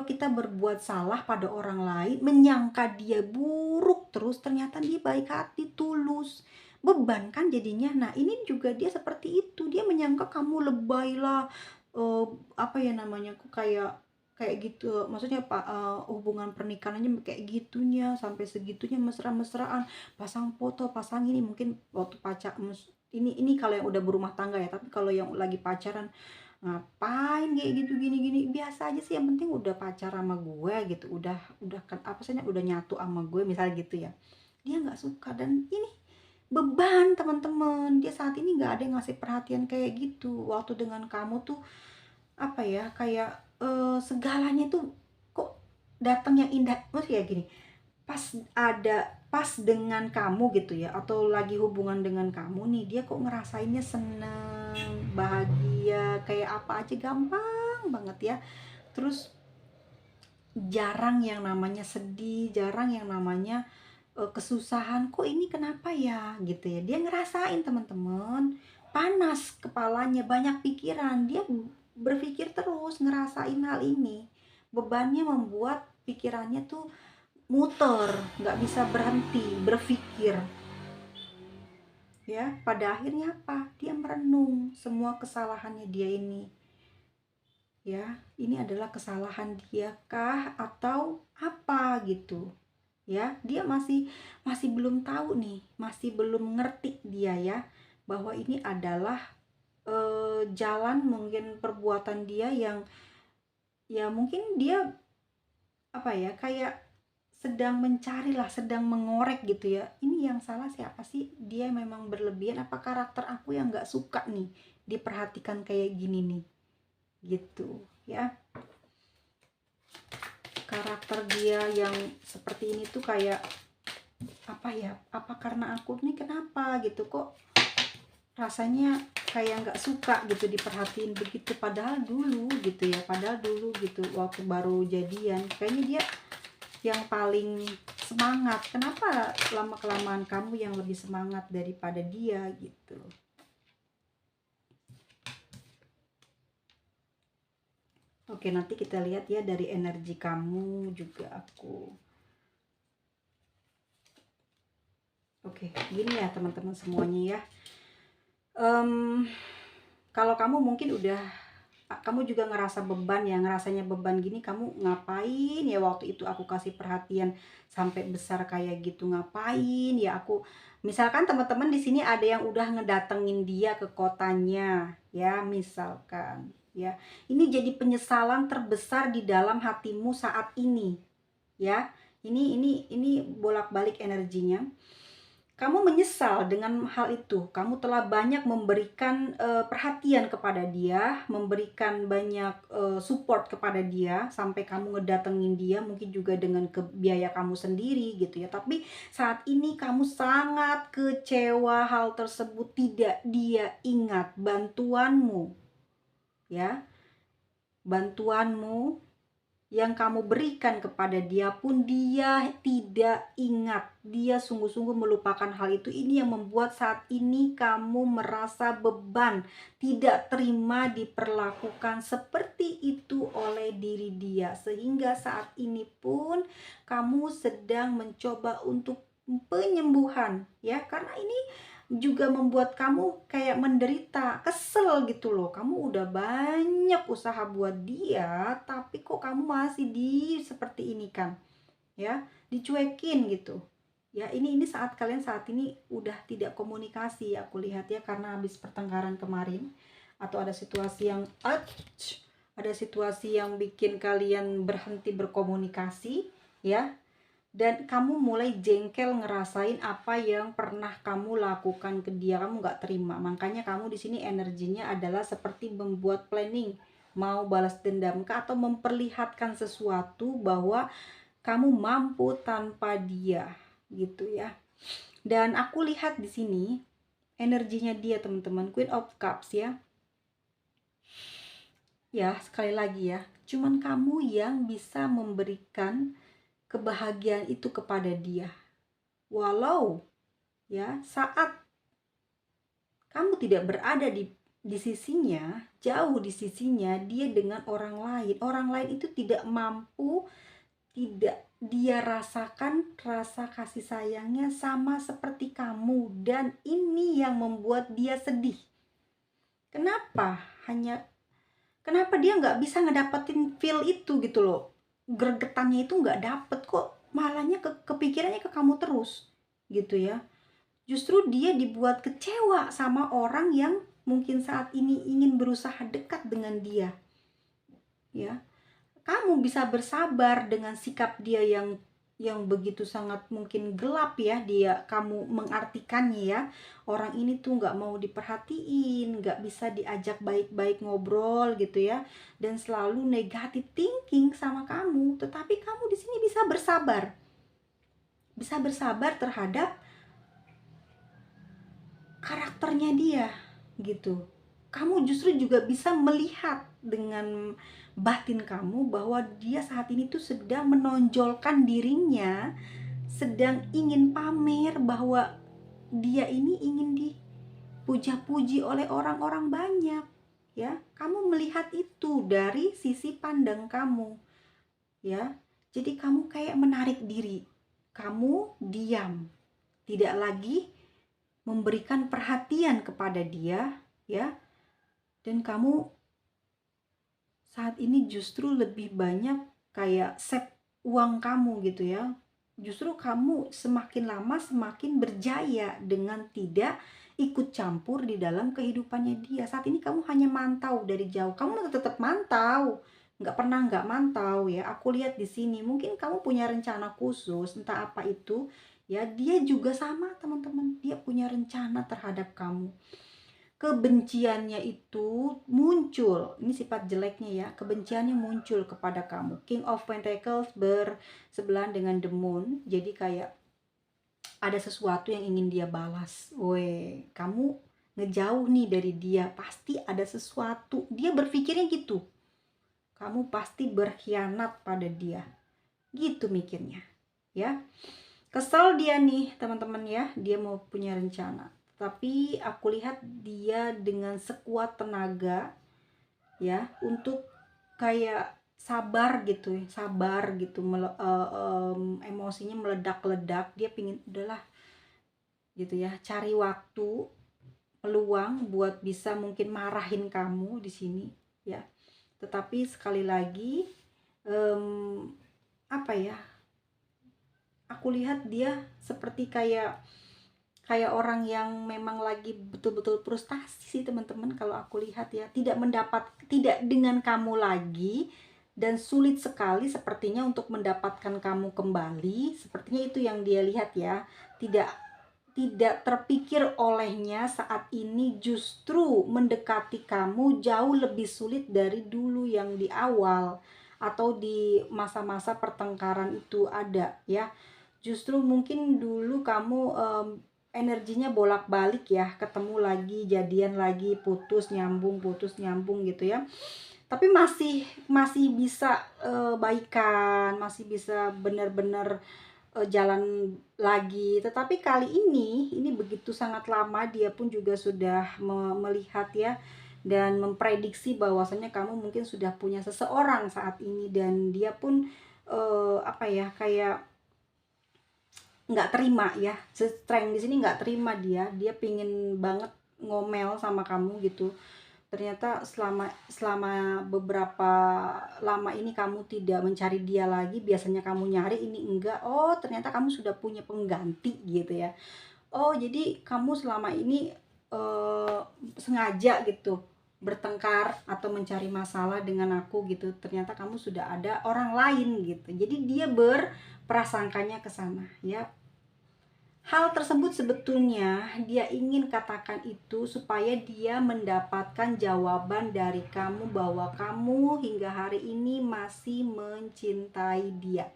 kita berbuat salah pada orang lain, menyangka dia buruk terus, ternyata dia baik hati, tulus. Beban kan jadinya. Nah, ini juga dia seperti itu. Dia menyangka kamu lebay lah. eh, apa ya namanya? Kayak kayak gitu, maksudnya Pak, hubungan pernikahannya kayak gitunya, sampai segitunya mesra-mesraan, pasang foto, pasang ini, mungkin waktu pacar ini kalau yang udah berumah tangga ya, tapi kalau yang lagi pacaran, ngapain kayak gitu, gini-gini, biasa aja sih, yang penting udah pacar sama gue gitu, udah kan apa sih, udah nyatu sama gue misalnya gitu ya. Dia nggak suka, dan ini beban teman-teman, dia saat ini nggak ada yang ngasih perhatian kayak gitu. Waktu dengan kamu tuh apa ya, kayak segalanya tuh kok datang yang indah, maksudnya gini, pas pas dengan kamu gitu ya, atau lagi hubungan dengan kamu nih, dia kok ngerasainnya seneng, bahagia, kayak apa aja gampang banget ya. Terus jarang yang namanya sedih, jarang yang namanya kesusahan, kok ini kenapa ya gitu ya. Dia ngerasain teman-teman, panas kepalanya, banyak pikiran, dia berpikir terus, ngerasain hal ini. Bebannya membuat pikirannya tuh muter, nggak bisa berhenti berpikir, ya. Pada akhirnya apa, dia merenung semua kesalahannya dia ini, ya. Ini adalah kesalahan dia kah atau apa gitu, ya. Dia masih masih belum tahu nih, masih belum ngerti dia ya, bahwa ini adalah jalan, mungkin perbuatan dia yang ya mungkin dia apa ya, kayak sedang mencari lah, sedang mengorek gitu ya. Ini yang salah siapa sih? Dia memang berlebihan apa karakter aku yang nggak suka nih diperhatikan kayak gini nih, gitu ya. Karakter dia yang seperti ini tuh kayak apa ya, apa karena aku nih kenapa gitu, kok rasanya kayak nggak suka gitu diperhatiin begitu, padahal dulu gitu ya, padahal dulu gitu waktu baru jadian kayaknya dia yang paling semangat, kenapa lama kelamaan kamu yang lebih semangat daripada dia gitu. Oke, nanti kita lihat ya dari energi kamu juga aku. Oke, gini ya teman-teman semuanya ya. Kalau kamu mungkin udah, kamu juga ngerasa beban ya, ngerasanya beban gini, kamu ngapain ya waktu itu aku kasih perhatian sampai besar kayak gitu, ngapain ya aku. Misalkan teman-teman di sini ada yang udah ngedatengin dia ke kotanya ya, misalkan ya, ini jadi penyesalan terbesar di dalam hatimu saat ini ya. Ini bolak-balik energinya. Kamu menyesal dengan hal itu. Kamu telah banyak memberikan perhatian kepada dia, memberikan banyak support kepada dia, sampai kamu ngedatengin dia, mungkin juga dengan biaya kamu sendiri gitu ya. Tapi saat ini kamu sangat kecewa, hal tersebut tidak dia ingat bantuanmu, ya, bantuanmu. yang kamu berikan kepada dia pun dia tidak ingat. Dia sungguh-sungguh melupakan hal itu. Ini yang membuat saat ini kamu merasa beban, tidak terima diperlakukan seperti itu oleh diri dia. Sehingga saat ini pun kamu sedang mencoba untuk penyembuhan, ya. Karena ini juga membuat kamu kayak menderita, kesel gitu loh. Kamu udah banyak usaha buat dia, tapi kok kamu masih seperti ini kan, ya, dicuekin gitu. Ya, ini saat kalian saat ini udah tidak komunikasi, aku lihat ya, karena habis pertengkaran kemarin, atau ada situasi yang bikin kalian berhenti berkomunikasi, ya. Dan kamu mulai jengkel ngerasain apa yang pernah kamu lakukan ke dia, kamu nggak terima. Makanya kamu di sini energinya adalah seperti membuat planning, mau balas dendam atau memperlihatkan sesuatu bahwa kamu mampu tanpa dia, gitu ya. Dan aku lihat di sini energinya dia, teman-teman, Queen of Cups ya. Ya, sekali lagi ya, cuman kamu yang bisa memberikan kebahagiaan itu kepada dia. Walau ya saat kamu tidak berada di sisinya, jauh di sisinya, dia dengan orang lain. Orang lain itu tidak mampu, tidak dia rasakan rasa kasih sayangnya sama seperti kamu, dan ini yang membuat dia sedih. Kenapa? Kenapa dia nggak bisa ngedapetin feel itu gitu loh? Gregetannya itu nggak dapet kok, malahnya kepikirannya ke kamu terus gitu ya. Justru dia dibuat kecewa sama orang yang mungkin saat ini ingin berusaha dekat dengan dia, ya. Kamu bisa bersabar dengan sikap dia yang begitu sangat mungkin gelap ya, dia kamu mengartikannya ya. Orang ini tuh nggak mau diperhatiin, nggak bisa diajak baik-baik ngobrol gitu ya, dan selalu negatif thinking sama kamu. Tetapi kamu di sini bisa bersabar terhadap karakternya dia gitu. Kamu justru juga bisa melihat dengan batin kamu bahwa dia saat ini tuh sedang menonjolkan dirinya, sedang ingin pamer bahwa dia ini ingin dipuja-puji oleh orang-orang banyak, ya. Kamu melihat itu dari sisi pandang kamu, ya. Jadi kamu kayak menarik diri, kamu diam, tidak lagi memberikan perhatian kepada dia, ya. Dan kamu saat ini justru lebih banyak kayak save uang kamu gitu ya. Justru kamu semakin lama semakin berjaya dengan tidak ikut campur di dalam kehidupannya dia. Saat ini kamu hanya mantau dari jauh. Kamu tetap mantau, nggak pernah nggak mantau ya. Aku lihat di sini mungkin kamu punya rencana khusus, entah apa itu ya. Dia juga sama, teman-teman, dia punya rencana terhadap kamu. Kebenciannya itu muncul, ini sifat jeleknya ya, kebenciannya muncul kepada kamu. King of Pentacles bersebelahan dengan the Moon, jadi kayak ada sesuatu yang ingin dia balas. Weh, kamu ngejauh nih dari dia, pasti ada sesuatu, dia berpikirnya gitu, kamu pasti berkhianat pada dia, gitu mikirnya ya. Kesel dia nih teman-teman ya, dia mau punya rencana, tapi aku lihat dia dengan sekuat tenaga ya untuk kayak sabar gitu, emosinya meledak-ledak, dia pingin udahlah gitu ya, cari waktu, peluang buat bisa mungkin marahin kamu di sini ya. Tetapi sekali lagi apa ya, aku lihat dia seperti kayak orang yang memang lagi betul-betul frustasi sih teman-teman. Kalau aku lihat ya, tidak dengan kamu lagi, dan sulit sekali sepertinya untuk mendapatkan kamu kembali. Sepertinya itu yang dia lihat ya. Tidak terpikir olehnya saat ini justru mendekati kamu jauh lebih sulit dari dulu yang di awal atau di masa-masa pertengkaran itu ada ya. Justru mungkin dulu kamu energinya bolak-balik ya, ketemu lagi, jadian lagi, putus nyambung gitu ya. tapi masih masih bisa baikan, masih bisa benar-benar jalan lagi. Tetapi kali ini begitu sangat lama dia pun juga sudah melihat ya, dan memprediksi bahwasanya kamu mungkin sudah punya seseorang saat ini, dan dia pun apa ya, kayak nggak terima ya, strength di sini nggak terima, dia pingin banget ngomel sama kamu gitu. Ternyata selama selama beberapa lama ini kamu tidak mencari dia lagi, biasanya kamu nyari, ini enggak. Oh, ternyata kamu sudah punya pengganti gitu ya. Oh, jadi kamu selama ini sengaja gitu bertengkar atau mencari masalah dengan aku gitu. Ternyata kamu sudah ada orang lain gitu. Jadi dia berprasangkanya ke sana ya. Hal tersebut sebetulnya dia ingin katakan itu supaya dia mendapatkan jawaban dari kamu bahwa kamu hingga hari ini masih mencintai dia.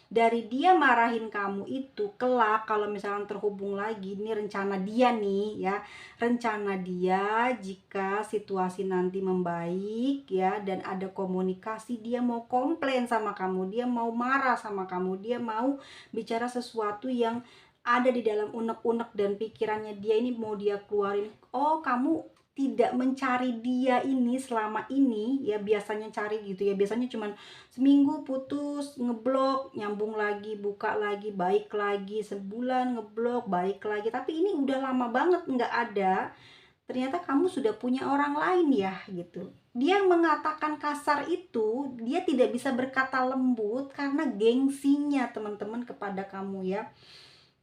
Dari dia marahin kamu itu, kelak kalau misalnya terhubung lagi, ini rencana dia nih ya, rencana dia jika situasi nanti membaik ya, dan ada komunikasi, dia mau komplain sama kamu, dia mau marah sama kamu, dia mau bicara sesuatu yang ada di dalam unek-unek dan pikirannya dia ini mau dia keluarin. Oh, kamu tidak mencari dia ini selama ini ya, biasanya cari gitu ya, biasanya cuman seminggu putus, ngeblok, nyambung lagi, buka lagi, baik lagi, sebulan ngeblok, baik lagi. Tapi ini udah lama banget nggak ada. Ternyata kamu sudah punya orang lain ya gitu. Dia mengatakan kasar itu, dia tidak bisa berkata lembut karena gengsinya teman-teman kepada kamu ya.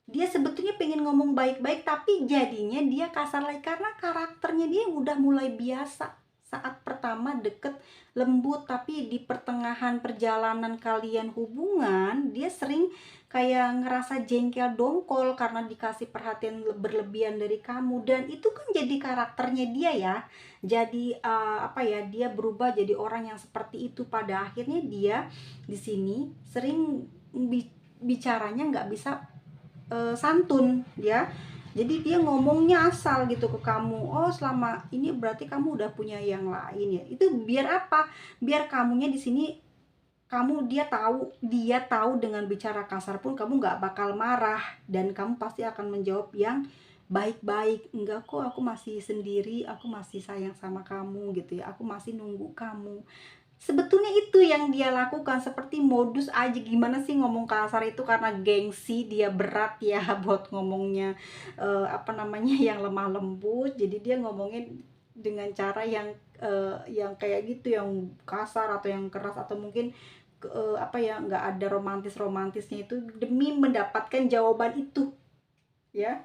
Dia sebetulnya pengen ngomong baik-baik, tapi jadinya dia kasar lagi karena karakternya dia udah mulai biasa. Saat pertama deket lembut, tapi di pertengahan perjalanan kalian hubungan dia sering kayak ngerasa jengkel dongkol karena dikasih perhatian berlebihan dari kamu, dan itu kan jadi karakternya dia ya. Jadi apa ya, dia berubah jadi orang yang seperti itu. Pada akhirnya dia di sini sering bicaranya nggak bisa santun ya. Jadi dia ngomongnya asal gitu ke kamu. Oh, selama ini berarti kamu udah punya yang lain ya. Itu biar apa? Biar kamunya di sini, dia tahu dengan bicara kasar pun kamu nggak bakal marah, dan kamu pasti akan menjawab yang baik-baik. Enggak kok, aku masih sendiri, aku masih sayang sama kamu gitu ya. Aku masih nunggu kamu. Sebetulnya itu yang dia lakukan, seperti modus aja. Gimana sih ngomong kasar itu karena gengsi, dia berat ya buat ngomongnya apa namanya, yang lemah lembut. Jadi dia ngomongin dengan cara yang kayak gitu, yang kasar atau yang keras, atau mungkin apa ya, nggak ada romantisnya itu demi mendapatkan jawaban itu ya.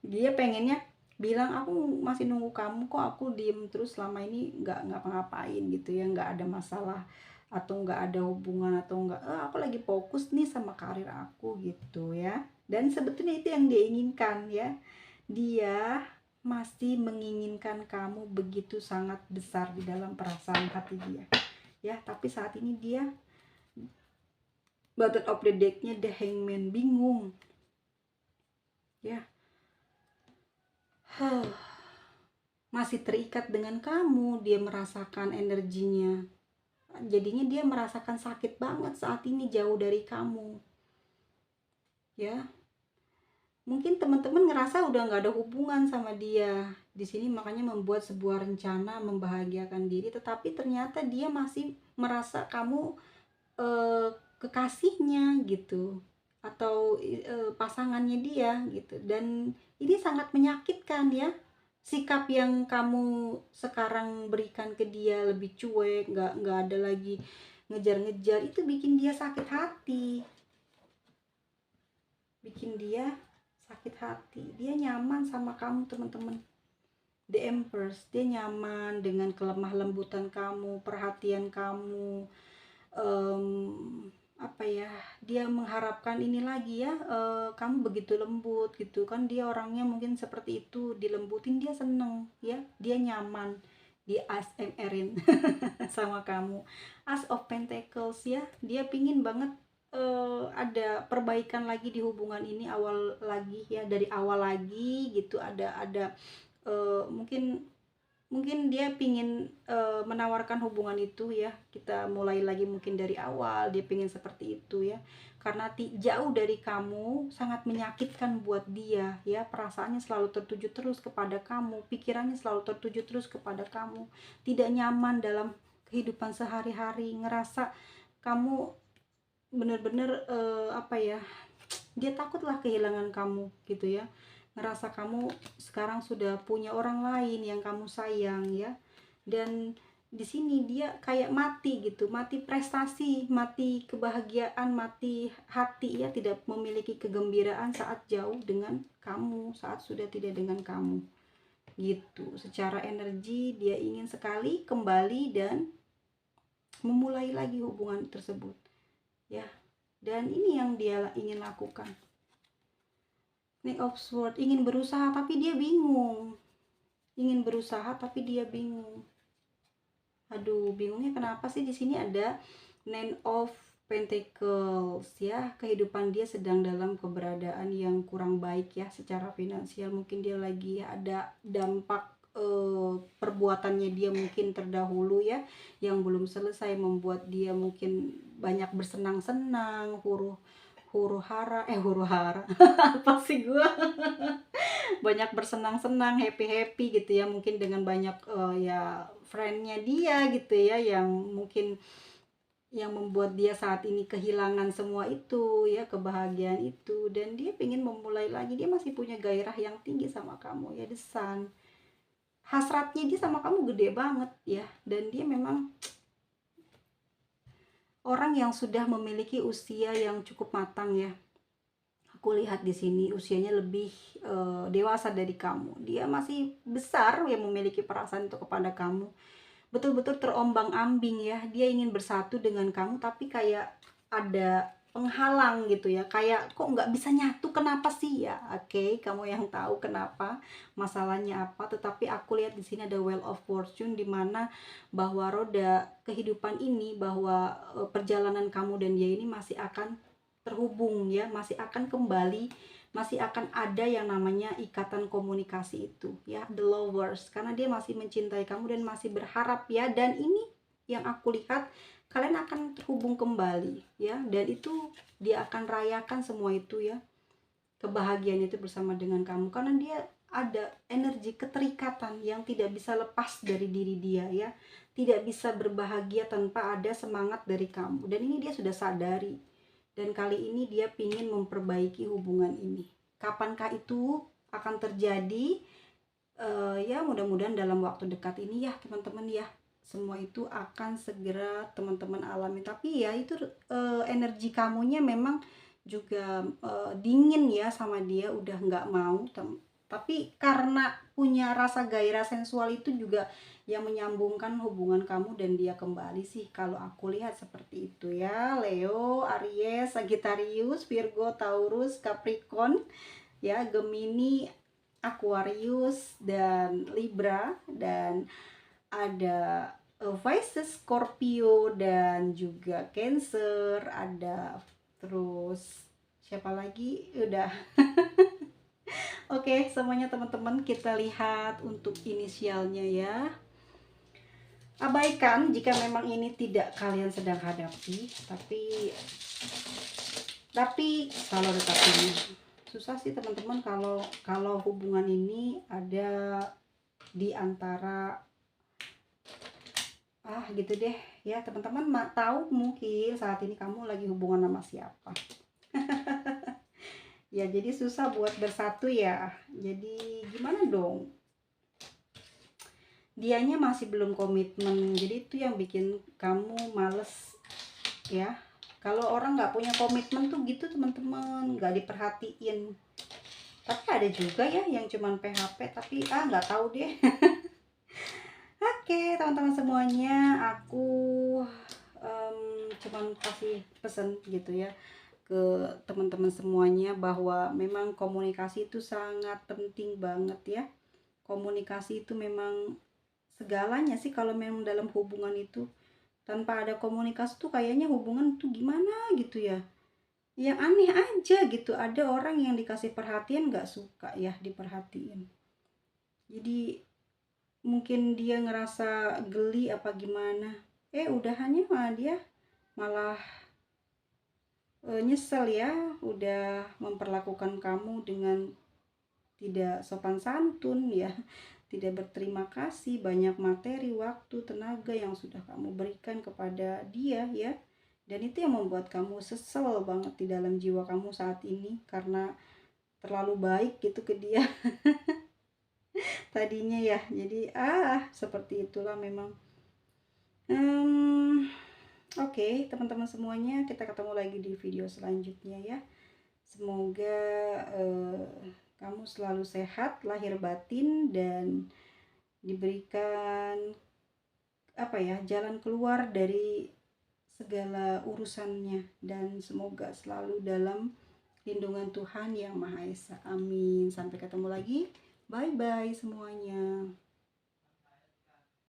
Dia pengennya bilang, aku masih nunggu kamu kok, aku diem terus selama ini nggak ngapa-ngapain gitu ya, nggak ada masalah atau nggak ada hubungan, atau nggak aku lagi fokus nih sama karir aku gitu ya. Dan sebetulnya itu yang dia inginkan ya. Dia masih menginginkan kamu begitu sangat besar di dalam perasaan hati dia ya. Tapi saat ini dia bottom of the decknya the hangman, bingung ya. Masih terikat dengan kamu, dia merasakan energinya. Jadinya dia merasakan sakit banget saat ini jauh dari kamu. Ya. Mungkin teman-teman ngerasa udah nggak ada hubungan sama dia. Di sini makanya membuat sebuah rencana membahagiakan diri, tetapi ternyata dia masih merasa kamu kekasihnya gitu, atau pasangannya dia gitu. Dan ini sangat menyakitkan ya. Sikap yang kamu sekarang berikan ke dia lebih cuek, nggak ada lagi ngejar-ngejar, itu bikin dia sakit hati. Dia nyaman sama kamu teman-teman. The Empress, dia nyaman dengan kelemah lembutan kamu, perhatian kamu, apa ya, dia mengharapkan ini lagi ya, kamu begitu lembut gitu kan. Dia orangnya mungkin seperti itu, dilembutin dia seneng ya, dia nyaman di ASMR-in sama kamu. As of Pentacles ya, dia pingin banget ada perbaikan lagi di hubungan ini, awal lagi ya, dari awal lagi gitu. Ada mungkin mungkin dia pingin menawarkan hubungan itu ya, kita mulai lagi mungkin dari awal, dia pingin seperti itu ya, karena jauh dari kamu sangat menyakitkan buat dia ya, perasaannya selalu tertuju terus kepada kamu, pikirannya selalu tertuju terus kepada kamu, tidak nyaman dalam kehidupan sehari-hari, ngerasa kamu bener-bener apa ya, dia takutlah kehilangan kamu gitu ya, ngerasa kamu sekarang sudah punya orang lain yang kamu sayang ya. Dan di sini dia kayak mati gitu, mati prestasi, mati kebahagiaan, mati hati ya, tidak memiliki kegembiraan saat jauh dengan kamu, saat sudah tidak dengan kamu gitu. Secara energi dia ingin sekali kembali dan memulai lagi hubungan tersebut ya, dan ini yang dia ingin lakukan. Knight of Swords, ingin berusaha tapi dia bingung. Ingin berusaha tapi dia bingung. Aduh, bingungnya kenapa sih? Di sini ada Nine of Pentacles ya. Kehidupan dia sedang dalam keberadaan yang kurang baik ya, secara finansial. Mungkin dia lagi ada dampak perbuatannya dia mungkin terdahulu ya, yang belum selesai, membuat dia mungkin banyak bersenang-senang, huru hara apa sih gua, banyak bersenang-senang, happy gitu ya, mungkin dengan banyak ya friendnya dia gitu ya, yang mungkin yang membuat dia saat ini kehilangan semua itu ya, kebahagiaan itu, dan dia pengen memulai lagi. Dia masih punya gairah yang tinggi sama kamu ya, The Sun. Hasratnya dia sama kamu gede banget ya, dan dia memang orang yang sudah memiliki usia yang cukup matang ya. Aku lihat di sini usianya lebih dewasa dari kamu. Dia masih besar yang memiliki perasaan itu kepada kamu. Betul-betul terombang-ambing ya. Dia ingin bersatu dengan kamu tapi kayak ada penghalang gitu ya. Kayak kok nggak bisa nyatu, kenapa sih ya? Oke, kamu yang tahu kenapa, masalahnya apa. Tetapi aku lihat di sini ada Wheel of Fortune, di mana bahwa roda kehidupan ini, bahwa perjalanan kamu dan dia ini masih akan terhubung ya, masih akan kembali, masih akan ada yang namanya ikatan komunikasi itu ya, the lovers, karena dia masih mencintai kamu dan masih berharap ya. Dan ini yang aku lihat, kalian akan terhubung kembali ya, dan itu dia akan rayakan semua itu ya, kebahagiaan itu bersama dengan kamu, karena dia ada energi keterikatan yang tidak bisa lepas dari diri dia ya, tidak bisa berbahagia tanpa ada semangat dari kamu, dan ini dia sudah sadari. Dan kali ini dia ingin memperbaiki hubungan ini. Kapankah itu akan terjadi? Ya mudah-mudahan dalam waktu dekat ini ya teman-teman ya. Semua itu akan segera teman-teman alami. Tapi ya itu energi kamunya memang juga dingin ya sama dia, udah nggak mau. Tapi karena punya rasa gairah sensual itu juga yang menyambungkan hubungan kamu dan dia kembali sih, kalau aku lihat seperti itu ya. Leo, Aries, Sagittarius, Virgo, Taurus, Capricorn ya, Gemini, Aquarius, dan Libra, dan ada Pisces, Scorpio, dan juga Cancer, ada terus siapa lagi, udah. Oke, semuanya teman-teman, kita lihat untuk inisialnya ya. Abaikan jika memang ini tidak kalian sedang hadapi, tapi kalau ini susah sih teman-teman, kalau hubungan ini ada di antara gitu deh ya teman-teman. Tahu mungkin saat ini kamu lagi hubungan sama siapa. Ya jadi susah buat bersatu ya, jadi gimana dong, dianya masih belum komitmen, jadi itu yang bikin kamu males ya. Kalau orang nggak punya komitmen tuh gitu teman-teman, nggak diperhatiin. Tapi ada juga ya yang cuman PHP, tapi nggak tahu deh. Oke teman-teman semuanya, aku cuman kasih pesan gitu ya ke teman-teman semuanya, bahwa memang komunikasi itu sangat penting banget ya. Komunikasi itu memang segalanya sih kalau memang dalam hubungan itu. Tanpa ada komunikasi tuh kayaknya hubungan tuh gimana gitu ya, yang aneh aja gitu. Ada orang yang dikasih perhatian gak suka ya diperhatiin, jadi mungkin dia ngerasa geli apa gimana, udahannya mah dia malah nyesel ya, udah memperlakukan kamu dengan tidak sopan santun ya, tidak berterima kasih, banyak materi, waktu, tenaga yang sudah kamu berikan kepada dia ya. Dan itu yang membuat kamu sesel banget di dalam jiwa kamu saat ini karena terlalu baik gitu ke dia tadinya ya. Jadi seperti itulah memang. Oke, teman-teman semuanya, kita ketemu lagi di video selanjutnya ya. Semoga kamu selalu sehat lahir batin dan diberikan jalan keluar dari segala urusannya, dan semoga selalu dalam lindungan Tuhan Yang Maha Esa. Amin. Sampai ketemu lagi. Bye bye semuanya.